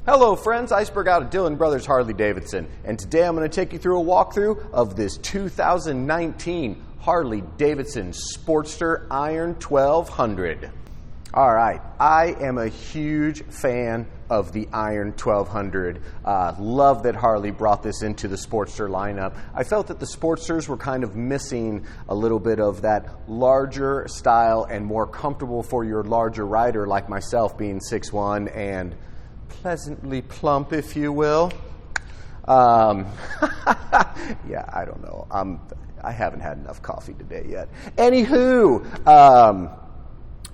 Hello friends, Iceberg out of Dillon Brothers Harley Davidson, and today I'm going to take you through a walkthrough of this 2019 Harley Davidson Sportster Iron 1200. Alright, I am a huge fan of the Iron 1200. Love that Harley brought this into the Sportster lineup. I felt that the Sportsters were kind of missing a little bit of that larger style and more comfortable for your larger rider like myself, being 6'1" and pleasantly plump, if you will. Yeah, I don't know. I haven't had enough coffee today yet. Anywho,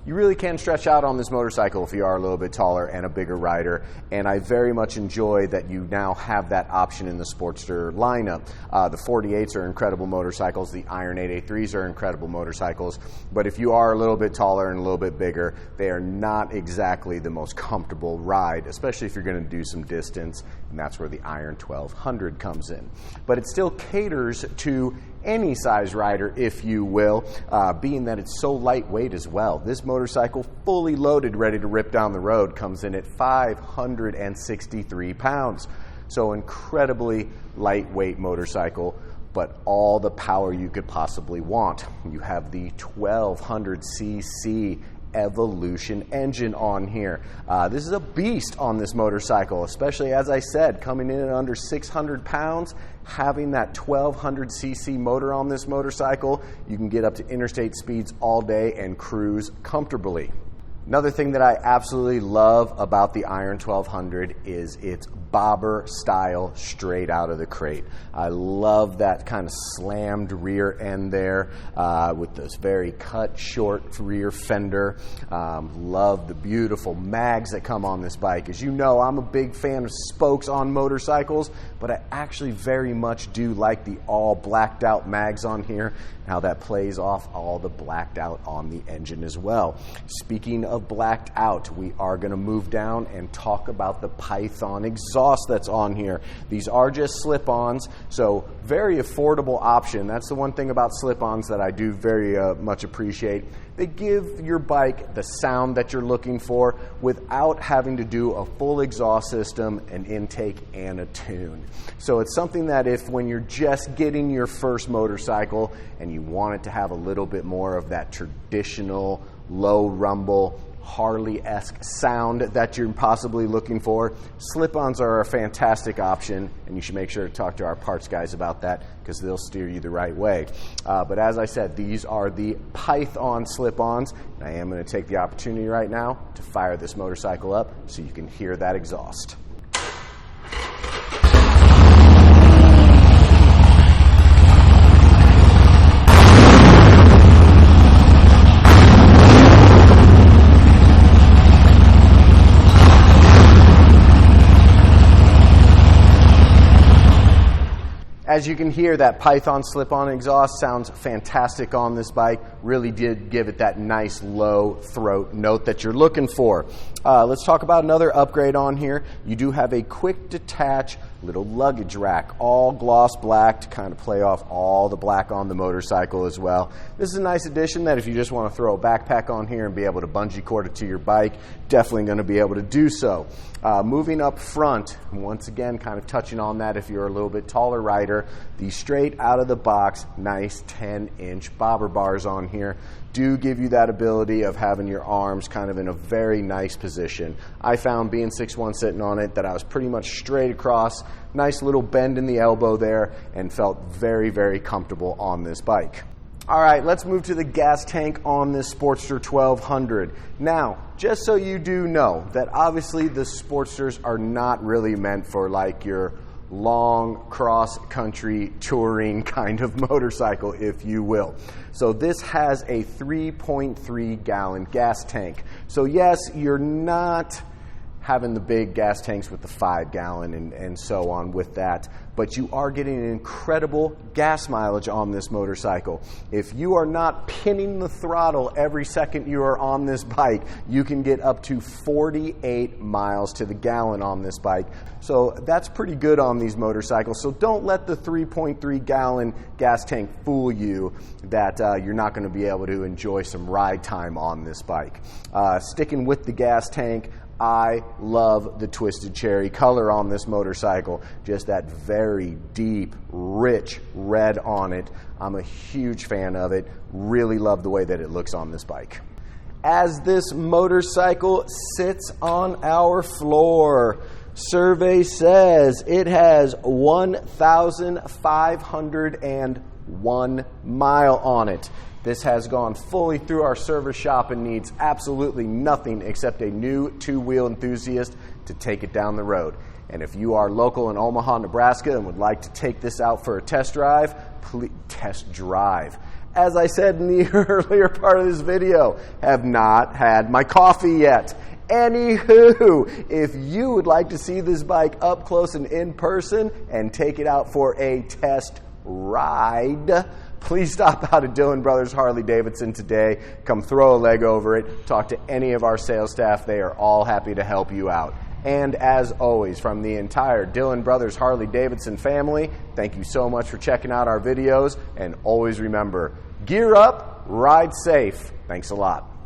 you really can stretch out on this motorcycle if you are a little bit taller and a bigger rider, and I very much enjoy that you now have that option in the Sportster lineup. The 48s are incredible motorcycles, the Iron 883s are incredible motorcycles, but if you are a little bit taller and a little bit bigger, they are not exactly the most comfortable ride, especially if you're going to do some distance, and that's where the Iron 1200 comes in. But it still caters to any size rider, if you will, being that it's so lightweight as well. This motorcycle, fully loaded, ready to rip down the road, comes in at 563 pounds. So incredibly lightweight motorcycle, but all the power you could possibly want. You have the 1200cc Evolution engine on here. This is a beast on this motorcycle, especially, as I said, coming in at under 600 pounds. Having that 1200cc motor on this motorcycle, you can get up to interstate speeds all day and cruise comfortably. Another thing that I absolutely love about the Iron 1200 is its bobber style straight out of the crate. I love that kind of slammed rear end there with this very cut short rear fender. Love the beautiful mags that come on this bike. As you know, I'm a big fan of spokes on motorcycles, but I actually very much do like the all blacked out mags on here, how that plays off all the blacked out on the engine as well. Speaking of blacked out, we are going to move down and talk about the Python exhaust that's on here. These are just slip-ons, so very affordable option. That's the one thing about slip-ons that I do very much appreciate. They give your bike the sound that you're looking for without having to do a full exhaust system, an intake, and a tune. So it's something that when you're just getting your first motorcycle and you want it to have a little bit more of that traditional low rumble Harley-esque sound that you're possibly looking for, slip-ons are a fantastic option, and you should make sure to talk to our parts guys about that because they'll steer you the right way. But as I said, these are the Python slip-ons, and I am going to take the opportunity right now to fire this motorcycle up so you can hear that exhaust. As you can hear, that Python slip-on exhaust sounds fantastic on this bike. Really did give it that nice low throat note that you're looking for. Let's talk about another upgrade on here. You do have a quick detach little luggage rack, all gloss black to kind of play off all the black on the motorcycle as well. This is a nice addition that if you just want to throw a backpack on here and be able to bungee cord it to your bike, definitely going to be able to do so. Moving up front, once again, kind of touching on that if you're a little bit taller rider, the straight out of the box, nice 10-inch bobber bars on here do give you that ability of having your arms kind of in a very nice position. I found, being 6'1", sitting on it, that I was pretty much straight across, nice little bend in the elbow there, and felt very, very comfortable on this bike. All right, let's move to the gas tank on this Sportster 1200. Now, just so you do know that obviously the Sportsters are not really meant for like your long cross-country touring kind of motorcycle, if you will. So this has a 3.3 gallon gas tank. So yes, you're not having the big gas tanks with the 5 gallon and so on with that, but you are getting an incredible gas mileage on this motorcycle. If you are not pinning the throttle every second you are on this bike, you can get up to 48 miles to the gallon on this bike. So that's pretty good on these motorcycles. So don't let the 3.3 gallon gas tank fool you that you're not going to be able to enjoy some ride time on this bike. Sticking with the gas tank, I love the twisted cherry color on this motorcycle. Just that very deep, rich red on it. I'm a huge fan of it. Really love the way that it looks on this bike. As this motorcycle sits on our floor, survey says it has 1,501 mile on it. This has gone fully through our service shop and needs absolutely nothing except a new two-wheel enthusiast to take it down the road. And if you are local in Omaha, Nebraska and would like to take this out for a test drive, please test drive. As I said in the earlier part of this video, have not had my coffee yet. Anywho, if you would like to see this bike up close and in person and take it out for a test ride, please stop out at Dillon Brothers Harley Davidson today. Come throw a leg over it. Talk to any of our sales staff. They are all happy to help you out. And as always, from the entire Dillon Brothers Harley Davidson family, thank you so much for checking out our videos. And always remember, gear up, ride safe. Thanks a lot.